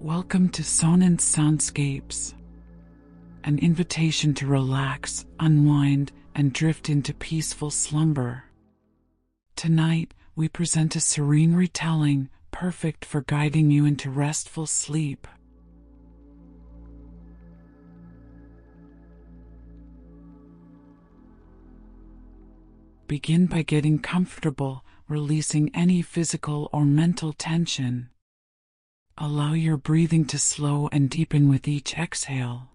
Welcome to Sonance Soundscapes, an invitation to relax, unwind, and drift into peaceful slumber. Tonight, we present a serene retelling, perfect for guiding you into restful sleep. Begin by getting comfortable, releasing any physical or mental tension. Allow your breathing to slow and deepen with each exhale.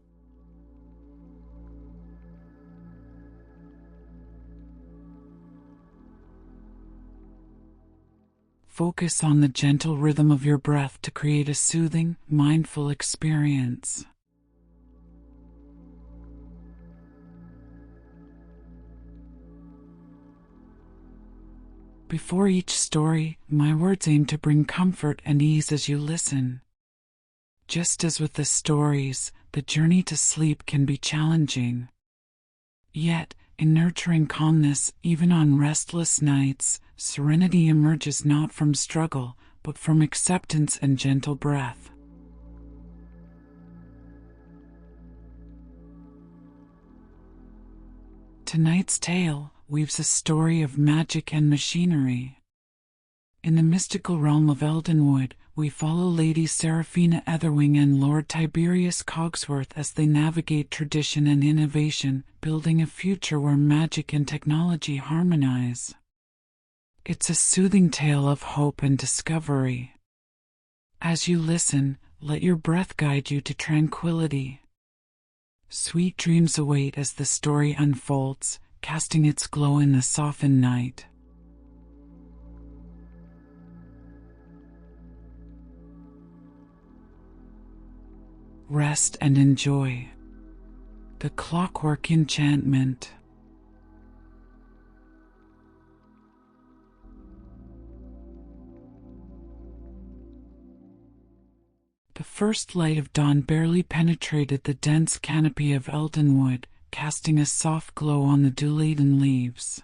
Focus on the gentle rhythm of your breath to create a soothing, mindful experience. Before each story, my words aim to bring comfort and ease as you listen. Just as with the stories, the journey to sleep can be challenging. Yet, in nurturing calmness, even on restless nights, serenity emerges not from struggle, but from acceptance and gentle breath. Tonight's tale weaves a story of magic and machinery. In the mystical realm of Eldenwood, we follow Lady Seraphina Aetherwing and Lord Tiberius Cogsworth as they navigate tradition and innovation, building a future where magic and technology harmonize. It's a soothing tale of hope and discovery. As you listen, let your breath guide you to tranquility. Sweet dreams await as the story unfolds, casting its glow in the softened night. Rest and enjoy. The Clockwork Enchantment. The first light of dawn barely penetrated the dense canopy of Eldenwood, casting a soft glow on the dew-laden leaves.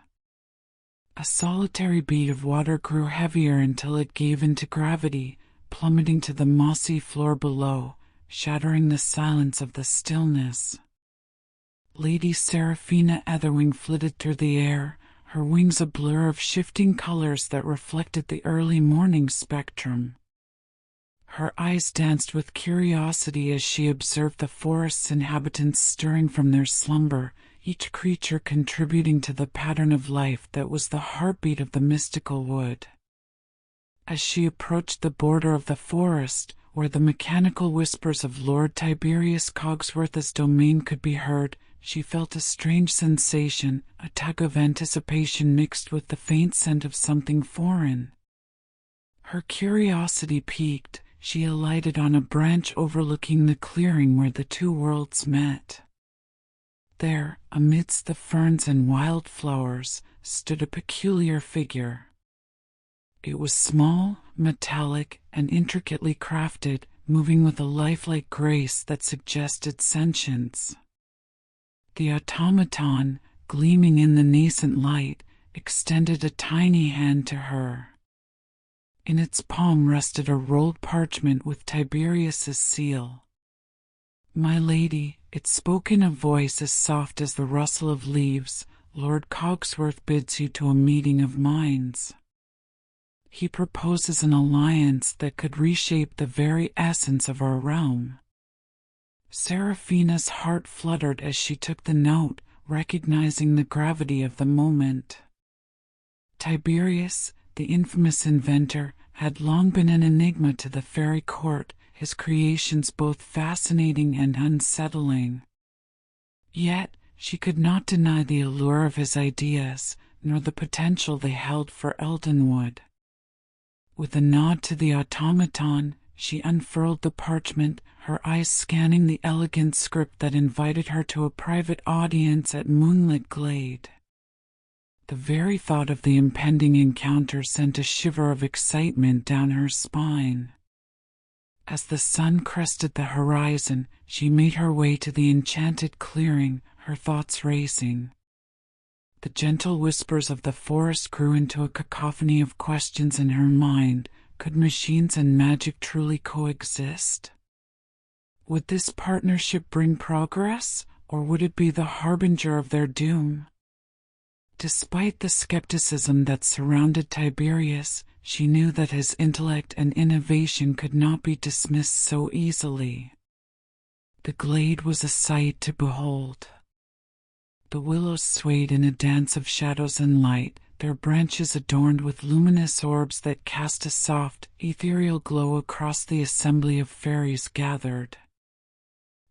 A solitary bead of water grew heavier until it gave into gravity, plummeting to the mossy floor below, shattering the silence of the stillness. Lady Seraphina Aetherwing flitted through the air, her wings a blur of shifting colors that reflected the early morning spectrum. Her eyes danced with curiosity as she observed the forest's inhabitants stirring from their slumber, each creature contributing to the pattern of life that was the heartbeat of the mystical wood. As she approached the border of the forest, where the mechanical whispers of Lord Tiberius Cogsworth's domain could be heard, she felt a strange sensation, a tug of anticipation mixed with the faint scent of something foreign. Her curiosity piqued. She alighted on a branch overlooking the clearing where the two worlds met. There, amidst the ferns and wildflowers, stood a peculiar figure. It was small, metallic, and intricately crafted, moving with a lifelike grace that suggested sentience. The automaton, gleaming in the nascent light, extended a tiny hand to her. In its palm rested a rolled parchment with Tiberius's seal. "My lady," it spoke in a voice as soft as the rustle of leaves, "Lord Cogsworth bids you to a meeting of minds. He proposes an alliance that could reshape the very essence of our realm." Seraphina's heart fluttered as she took the note, recognizing the gravity of the moment. Tiberius, the infamous inventor, had long been an enigma to the fairy court, his creations both fascinating and unsettling. Yet, she could not deny the allure of his ideas, nor the potential they held for Eldenwood. With a nod to the automaton, she unfurled the parchment, her eyes scanning the elegant script that invited her to a private audience at moonlit glade. The very thought of the impending encounter sent a shiver of excitement down her spine. As the sun crested the horizon, she made her way to the enchanted clearing, her thoughts racing. The gentle whispers of the forest grew into a cacophony of questions in her mind, could machines and magic truly coexist? Would this partnership bring progress, or would it be the harbinger of their doom? Despite the skepticism that surrounded Tiberius, she knew that his intellect and innovation could not be dismissed so easily. The glade was a sight to behold. The willows swayed in a dance of shadows and light, their branches adorned with luminous orbs that cast a soft, ethereal glow across the assembly of fairies gathered.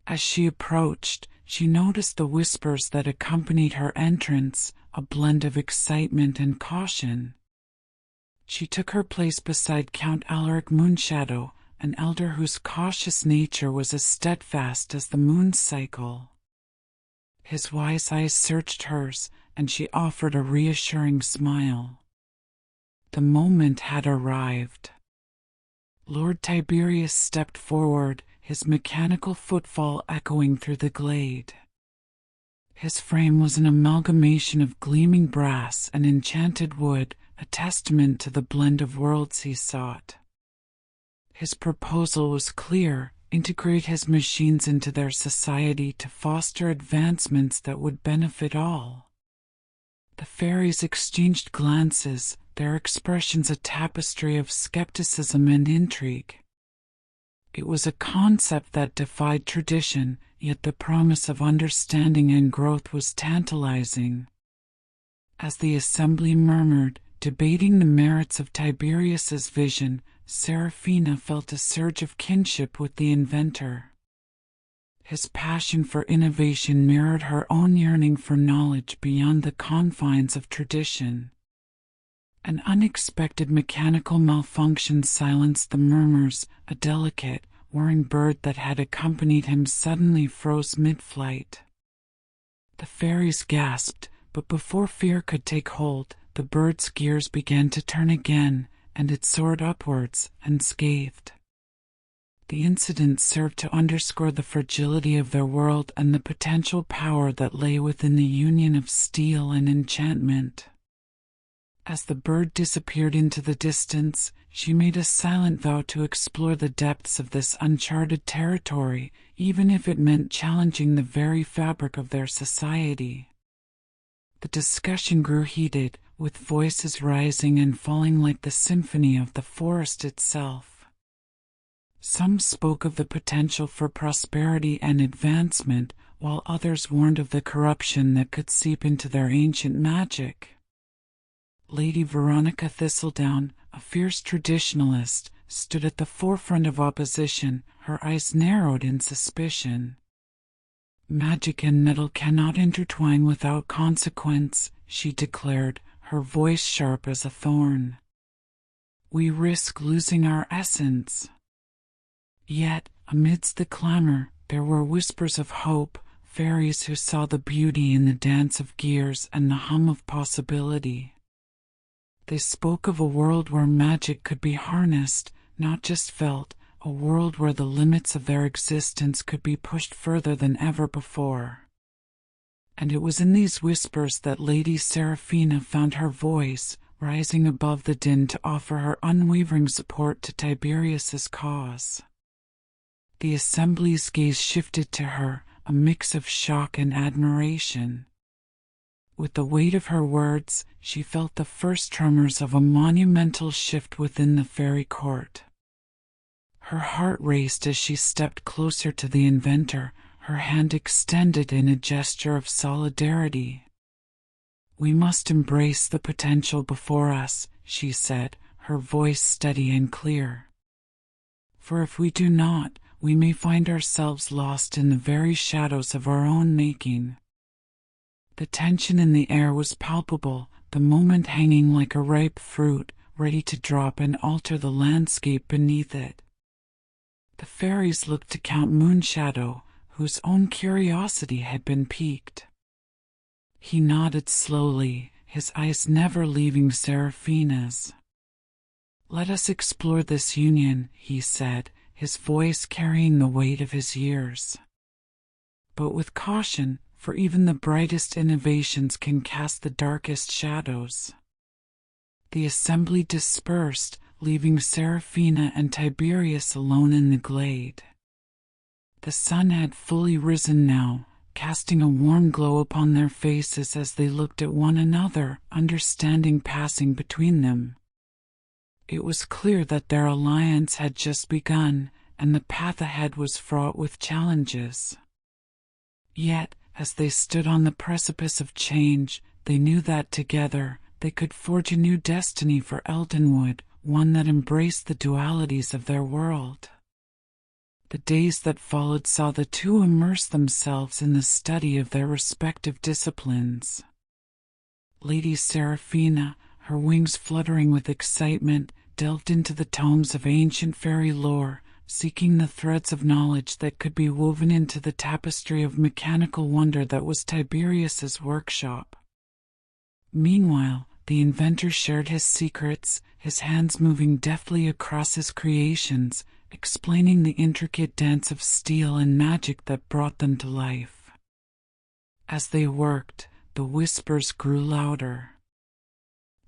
As she approached, she noticed the whispers that accompanied her entrance, a blend of excitement and caution. She took her place beside Count Alaric Moonshadow, an elder whose cautious nature was as steadfast as the moon's cycle. His wise eyes searched hers, and she offered a reassuring smile. The moment had arrived. Lord Tiberius stepped forward, his mechanical footfall echoing through the glade. His frame was an amalgamation of gleaming brass and enchanted wood, a testament to the blend of worlds he sought. His proposal was clear: integrate his machines into their society to foster advancements that would benefit all. The fairies exchanged glances, their expressions a tapestry of skepticism and intrigue. It was a concept that defied tradition, yet the promise of understanding and growth was tantalizing. As the assembly murmured, debating the merits of Tiberius's vision, Seraphina felt a surge of kinship with the inventor. His passion for innovation mirrored her own yearning for knowledge beyond the confines of tradition. An unexpected mechanical malfunction silenced the murmurs. A delicate, whirring bird that had accompanied him suddenly froze mid-flight. The fairies gasped, but before fear could take hold, the bird's gears began to turn again, and it soared upwards, unscathed. The incident served to underscore the fragility of their world and the potential power that lay within the union of steel and enchantment. As the bird disappeared into the distance, she made a silent vow to explore the depths of this uncharted territory, even if it meant challenging the very fabric of their society. The discussion grew heated, with voices rising and falling like the symphony of the forest itself. Some spoke of the potential for prosperity and advancement, while others warned of the corruption that could seep into their ancient magic. Lady Veronica Thistledown, a fierce traditionalist, stood at the forefront of opposition, her eyes narrowed in suspicion. Magic and metal cannot intertwine without consequence, she declared, her voice sharp as a thorn. We risk losing our essence. Yet, amidst the clamor, there were whispers of hope, fairies who saw the beauty in the dance of gears and the hum of possibility. They spoke of a world where magic could be harnessed, not just felt, a world where the limits of their existence could be pushed further than ever before. And it was in these whispers that Lady Seraphina found her voice, rising above the din to offer her unwavering support to Tiberius's cause. The assembly's gaze shifted to her, a mix of shock and admiration. With the weight of her words, she felt the first tremors of a monumental shift within the fairy court. Her heart raced as she stepped closer to the inventor, her hand extended in a gesture of solidarity. We must embrace the potential before us, she said, her voice steady and clear. For if we do not, we may find ourselves lost in the very shadows of our own making. The tension in the air was palpable, the moment hanging like a ripe fruit, ready to drop and alter the landscape beneath it. The fairies looked to Count Moonshadow, whose own curiosity had been piqued. He nodded slowly, his eyes never leaving Seraphina's. Let us explore this union, he said, his voice carrying the weight of his years. But with caution, for even the brightest innovations can cast the darkest shadows. The assembly dispersed, leaving Seraphina and Tiberius alone in the glade. The sun had fully risen now, casting a warm glow upon their faces as they looked at one another, understanding passing between them. It was clear that their alliance had just begun, and the path ahead was fraught with challenges. Yet, as they stood on the precipice of change, they knew that together they could forge a new destiny for Eldenwood, one that embraced the dualities of their world. The days that followed saw the two immerse themselves in the study of their respective disciplines. Lady Seraphina, her wings fluttering with excitement, delved into the tomes of ancient fairy lore, seeking the threads of knowledge that could be woven into the tapestry of mechanical wonder that was Tiberius's workshop. Meanwhile, the inventor shared his secrets, his hands moving deftly across his creations, explaining the intricate dance of steel and magic that brought them to life. As they worked, the whispers grew louder.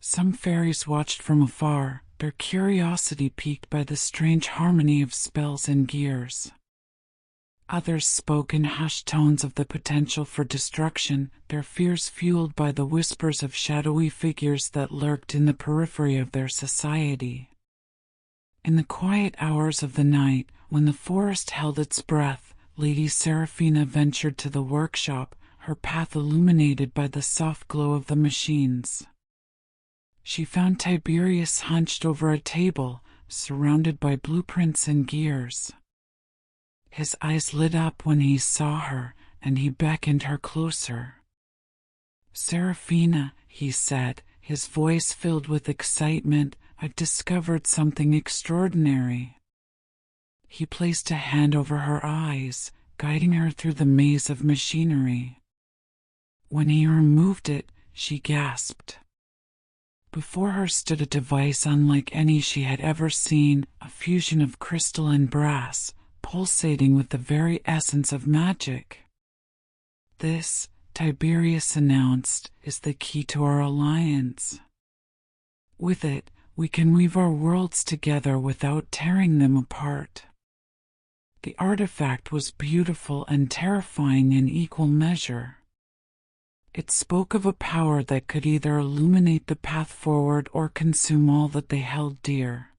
Some fairies watched from afar, their curiosity piqued by the strange harmony of spells and gears. Others spoke in hushed tones of the potential for destruction, their fears fueled by the whispers of shadowy figures that lurked in the periphery of their society. In the quiet hours of the night, when the forest held its breath, Lady Seraphina ventured to the workshop, her path illuminated by the soft glow of the machines. She found Tiberius hunched over a table, surrounded by blueprints and gears. His eyes lit up when he saw her, and he beckoned her closer. "Seraphina," he said, his voice filled with excitement, "I've discovered something extraordinary." He placed a hand over her eyes, guiding her through the maze of machinery. When he removed it, she gasped. Before her stood a device unlike any she had ever seen, a fusion of crystal and brass, pulsating with the very essence of magic. "This," Tiberius announced, "is the key to our alliance. With it, we can weave our worlds together without tearing them apart." The artifact was beautiful and terrifying in equal measure. It spoke of a power that could either illuminate the path forward or consume all that they held dear.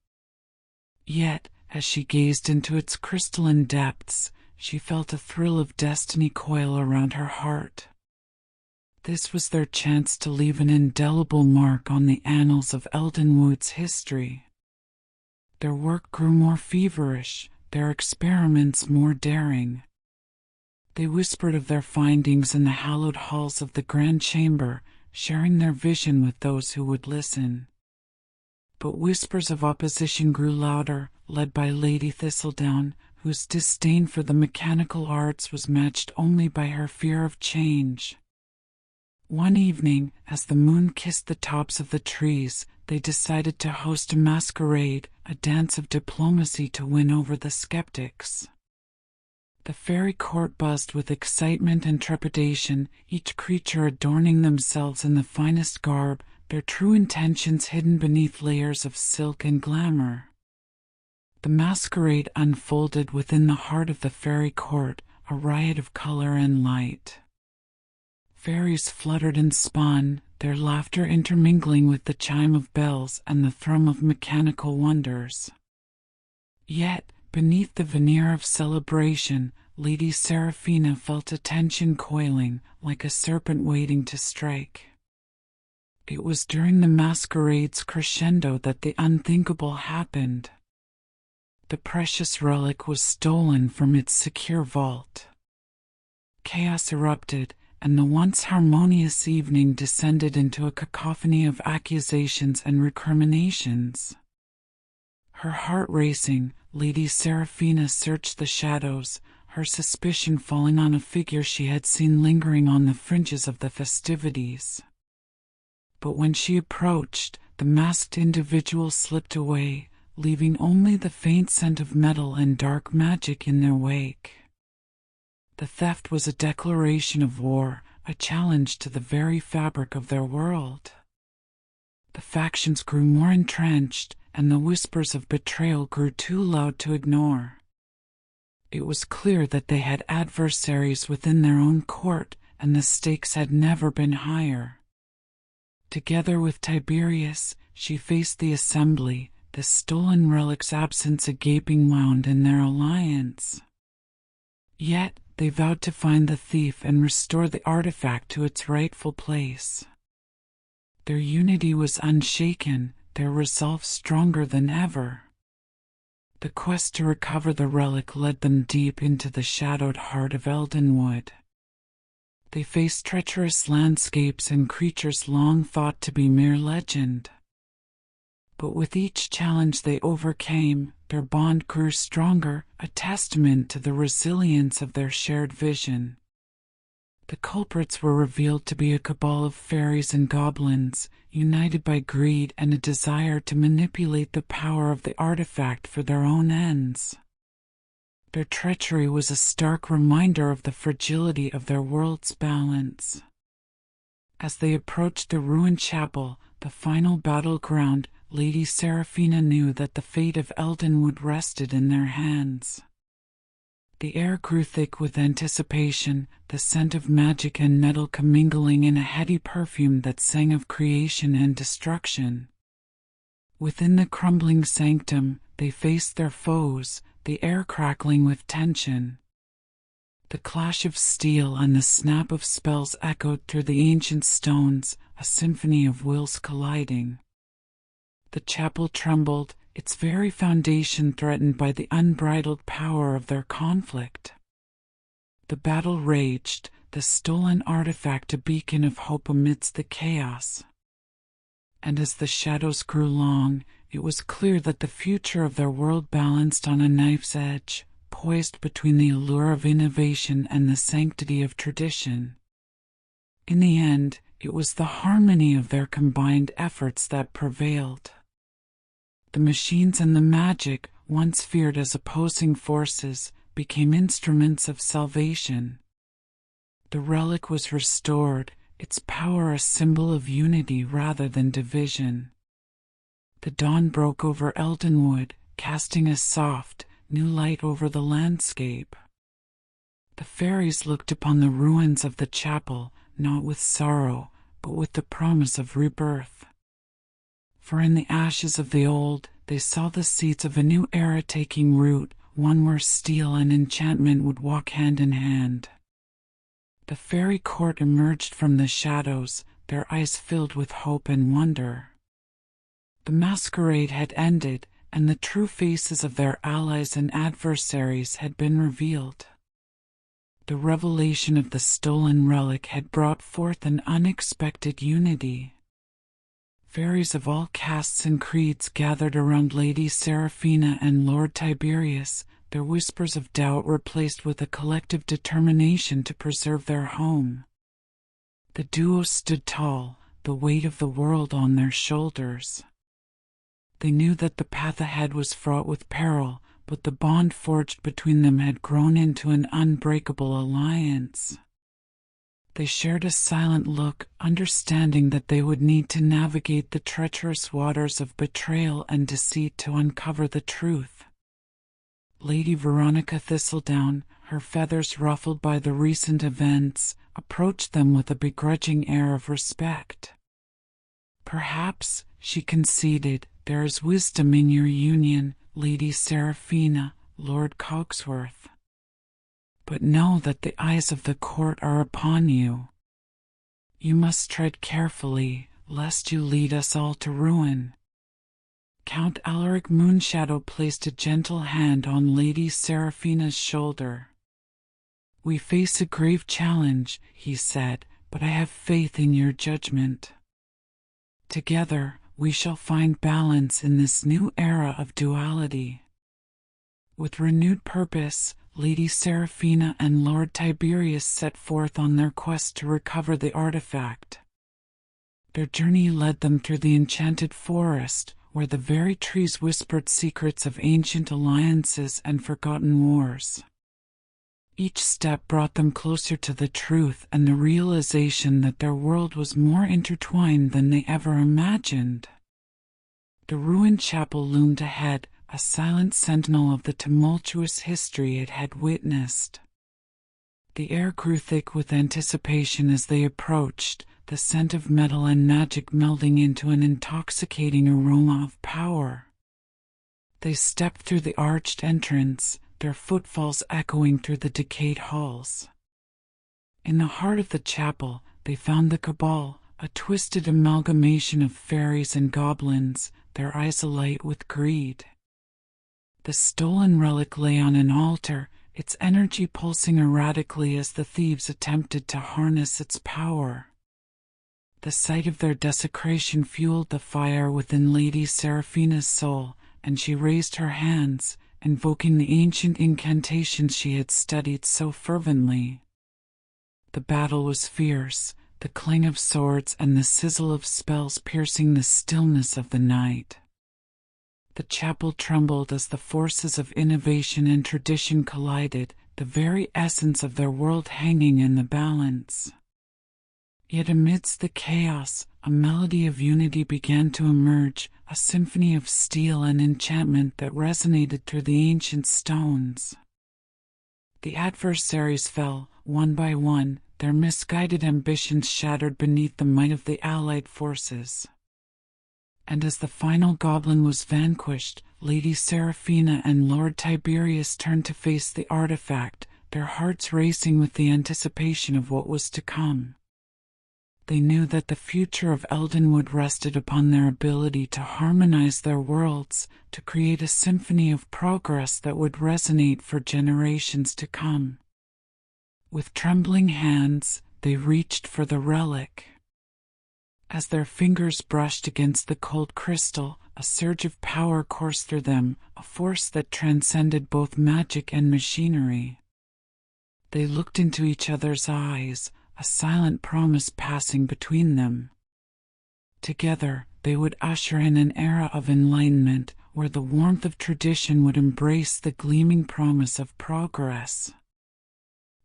Yet, as she gazed into its crystalline depths, she felt a thrill of destiny coil around her heart. This was their chance to leave an indelible mark on the annals of Eldenwood's history. Their work grew more feverish, their experiments more daring. They whispered of their findings in the hallowed halls of the Grand Chamber, sharing their vision with those who would listen. But whispers of opposition grew louder, led by Lady Thistledown, whose disdain for the mechanical arts was matched only by her fear of change. One evening, as the moon kissed the tops of the trees, they decided to host a masquerade, a dance of diplomacy to win over the skeptics. The fairy court buzzed with excitement and trepidation, each creature adorning themselves in the finest garb, their true intentions hidden beneath layers of silk and glamour. The masquerade unfolded within the heart of the fairy court, a riot of color and light. Fairies fluttered and spun, their laughter intermingling with the chime of bells and the thrum of mechanical wonders. Yet, beneath the veneer of celebration, Lady Seraphina felt a tension coiling, like a serpent waiting to strike. It was during the masquerade's crescendo that the unthinkable happened. The precious relic was stolen from its secure vault. Chaos erupted, and the once harmonious evening descended into a cacophony of accusations and recriminations. Her heart racing, Lady Seraphina searched the shadows, her suspicion falling on a figure she had seen lingering on the fringes of the festivities. But when she approached, the masked individual slipped away, leaving only the faint scent of metal and dark magic in their wake. The theft was a declaration of war, a challenge to the very fabric of their world. The factions grew more entrenched, and the whispers of betrayal grew too loud to ignore. It was clear that they had adversaries within their own court, and the stakes had never been higher. Together with Tiberius, she faced the assembly, the stolen relic's absence a gaping wound in their alliance. Yet, they vowed to find the thief and restore the artifact to its rightful place. Their unity was unshaken, their resolve stronger than ever. The quest to recover the relic led them deep into the shadowed heart of Eldenwood. They faced treacherous landscapes and creatures long thought to be mere legend. But with each challenge they overcame, their bond grew stronger, a testament to the resilience of their shared vision. The culprits were revealed to be a cabal of fairies and goblins, united by greed and a desire to manipulate the power of the artifact for their own ends. Their treachery was a stark reminder of the fragility of their world's balance. As they approached the ruined chapel, the final battleground, Lady Seraphina knew that the fate of Eldenwood rested in their hands. The air grew thick with anticipation, the scent of magic and metal commingling in a heady perfume that sang of creation and destruction. Within the crumbling sanctum, they faced their foes, the air crackling with tension. The clash of steel and the snap of spells echoed through the ancient stones, a symphony of wills colliding. The chapel trembled, its very foundation threatened by the unbridled power of their conflict. The battle raged, the stolen artifact a beacon of hope amidst the chaos. And as the shadows grew long, it was clear that the future of their world balanced on a knife's edge, poised between the allure of innovation and the sanctity of tradition. In the end, it was the harmony of their combined efforts that prevailed. The machines and the magic, once feared as opposing forces, became instruments of salvation. The relic was restored, its power a symbol of unity rather than division. The dawn broke over Eldenwood, casting a soft, new light over the landscape. The fairies looked upon the ruins of the chapel, not with sorrow, but with the promise of rebirth. For in the ashes of the old, they saw the seeds of a new era taking root, one where steel and enchantment would walk hand in hand. The fairy court emerged from the shadows, their eyes filled with hope and wonder. The masquerade had ended, and the true faces of their allies and adversaries had been revealed. The revelation of the stolen relic had brought forth an unexpected unity. Fairies of all castes and creeds gathered around Lady Seraphina and Lord Tiberius, their whispers of doubt replaced with a collective determination to preserve their home. The duo stood tall, the weight of the world on their shoulders. They knew that the path ahead was fraught with peril, but the bond forged between them had grown into an unbreakable alliance. They shared a silent look, understanding that they would need to navigate the treacherous waters of betrayal and deceit to uncover the truth. Lady Veronica Thistledown, her feathers ruffled by the recent events, approached them with a begrudging air of respect. "Perhaps," she conceded, "there is wisdom in your union, Lady Seraphina, Lord Cogsworth. But know that the eyes of the court are upon you. You must tread carefully, lest you lead us all to ruin." Count Alaric Moonshadow placed a gentle hand on Lady Seraphina's shoulder. "We face a grave challenge," he said, "but I have faith in your judgment. Together, we shall find balance in this new era of duality." With renewed purpose, Lady Seraphina and Lord Tiberius set forth on their quest to recover the artifact. Their journey led them through the enchanted forest, where the very trees whispered secrets of ancient alliances and forgotten wars. Each step brought them closer to the truth and the realization that their world was more intertwined than they ever imagined. The ruined chapel loomed ahead, a silent sentinel of the tumultuous history it had witnessed. The air grew thick with anticipation as they approached, the scent of metal and magic melding into an intoxicating aroma of power. They stepped through the arched entrance, their footfalls echoing through the decayed halls. In the heart of the chapel, they found the Cabal, a twisted amalgamation of fairies and goblins, their eyes alight with greed. The stolen relic lay on an altar, its energy pulsing erratically as the thieves attempted to harness its power. The sight of their desecration fueled the fire within Lady Seraphina's soul, and she raised her hands, invoking the ancient incantations she had studied so fervently. The battle was fierce, the clang of swords and the sizzle of spells piercing the stillness of the night. The chapel trembled as the forces of innovation and tradition collided, the very essence of their world hanging in the balance. Yet amidst the chaos, a melody of unity began to emerge, a symphony of steel and enchantment that resonated through the ancient stones. The adversaries fell, one by one, their misguided ambitions shattered beneath the might of the allied forces. And as the final goblin was vanquished, Lady Seraphina and Lord Tiberius turned to face the artifact, their hearts racing with the anticipation of what was to come. They knew that the future of Eldenwood rested upon their ability to harmonize their worlds, to create a symphony of progress that would resonate for generations to come. With trembling hands, they reached for the relic. As their fingers brushed against the cold crystal, a surge of power coursed through them, a force that transcended both magic and machinery. They looked into each other's eyes, a silent promise passing between them. Together, they would usher in an era of enlightenment, where the warmth of tradition would embrace the gleaming promise of progress.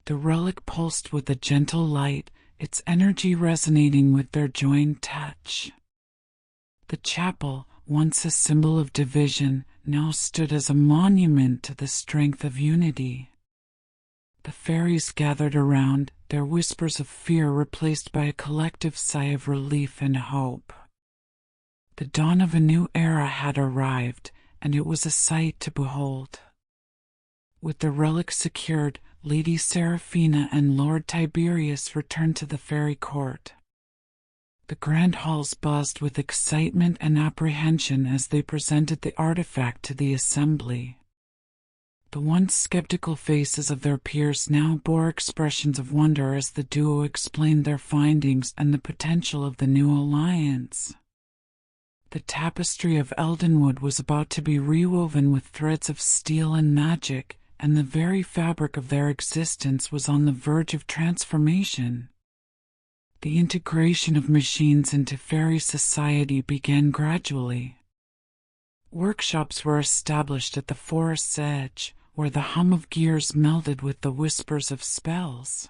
The relic pulsed with a gentle light, its energy resonating with their joined touch. The chapel, once a symbol of division, now stood as a monument to the strength of unity. The fairies gathered around, their whispers of fear replaced by a collective sigh of relief and hope. The dawn of a new era had arrived, and it was a sight to behold. With the relic secured, Lady Seraphina and Lord Tiberius returned to the fairy court. The grand halls buzzed with excitement and apprehension as they presented the artifact to the assembly. The once skeptical faces of their peers now bore expressions of wonder as the duo explained their findings and the potential of the new alliance. The tapestry of Eldenwood was about to be rewoven with threads of steel and magic, and the very fabric of their existence was on the verge of transformation. The integration of machines into fairy society began gradually. Workshops were established at the forest's edge, where the hum of gears melded with the whispers of spells.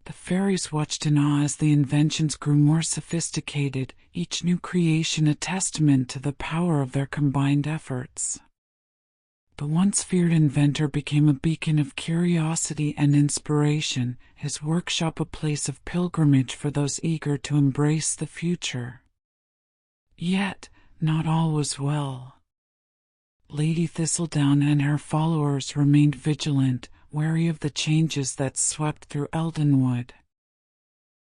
The fairies watched in awe as the inventions grew more sophisticated, each new creation a testament to the power of their combined efforts. The once feared inventor became a beacon of curiosity and inspiration, his workshop a place of pilgrimage for those eager to embrace the future. Yet, not all was well. Lady Thistledown and her followers remained vigilant, wary of the changes that swept through Eldenwood.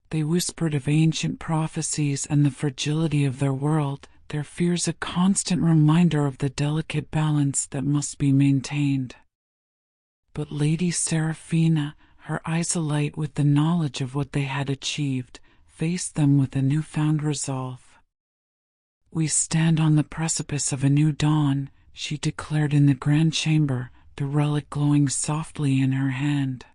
They whispered of ancient prophecies and the fragility of their world, their fears a constant reminder of the delicate balance that must be maintained. But Lady Seraphina, her eyes alight with the knowledge of what they had achieved, faced them with a newfound resolve. "We stand on the precipice of a new dawn," she declared in the grand chamber, the relic glowing softly in her hand.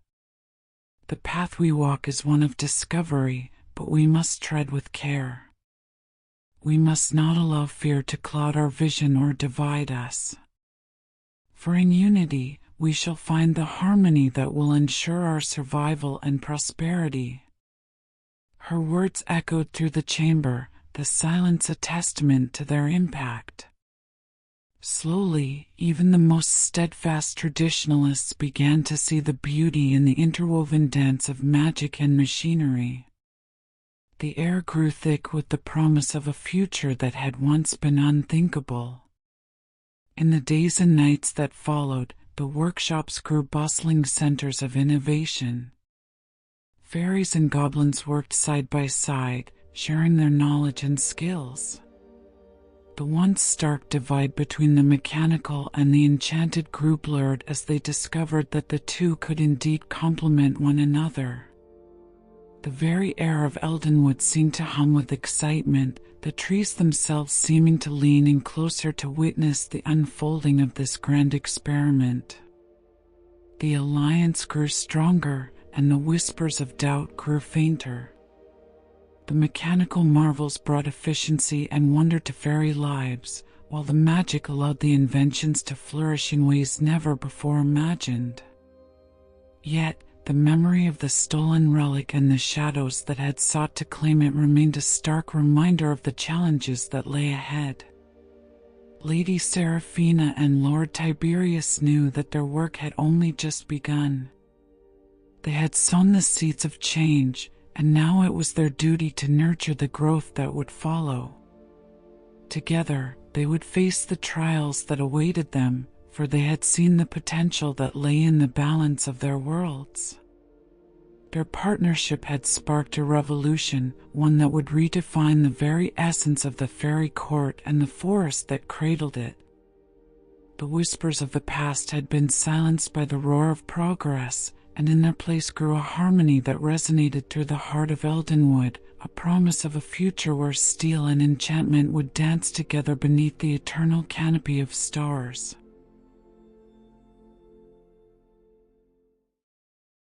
"The path we walk is one of discovery, but we must tread with care. We must not allow fear to cloud our vision or divide us. For in unity, we shall find the harmony that will ensure our survival and prosperity." Her words echoed through the chamber, the silence a testament to their impact. Slowly, even the most steadfast traditionalists began to see the beauty in the interwoven dance of magic and machinery. The air grew thick with the promise of a future that had once been unthinkable. In the days and nights that followed, the workshops grew bustling centers of innovation. Fairies and goblins worked side by side, sharing their knowledge and skills. The once stark divide between the mechanical and the enchanted grew blurred as they discovered that the two could indeed complement one another. The very air of Eldenwood seemed to hum with excitement, the trees themselves seeming to lean in closer to witness the unfolding of this grand experiment. The alliance grew stronger, and the whispers of doubt grew fainter. The mechanical marvels brought efficiency and wonder to fairy lives, while the magic allowed the inventions to flourish in ways never before imagined. Yet, the memory of the stolen relic and the shadows that had sought to claim it remained a stark reminder of the challenges that lay ahead. Lady Seraphina and Lord Tiberius knew that their work had only just begun. They had sown the seeds of change, and now it was their duty to nurture the growth that would follow. Together, they would face the trials that awaited them, for they had seen the potential that lay in the balance of their worlds. Their partnership had sparked a revolution, one that would redefine the very essence of the fairy court and the forest that cradled it. The whispers of the past had been silenced by the roar of progress, and in their place grew a harmony that resonated through the heart of Eldenwood, a promise of a future where steel and enchantment would dance together beneath the eternal canopy of stars.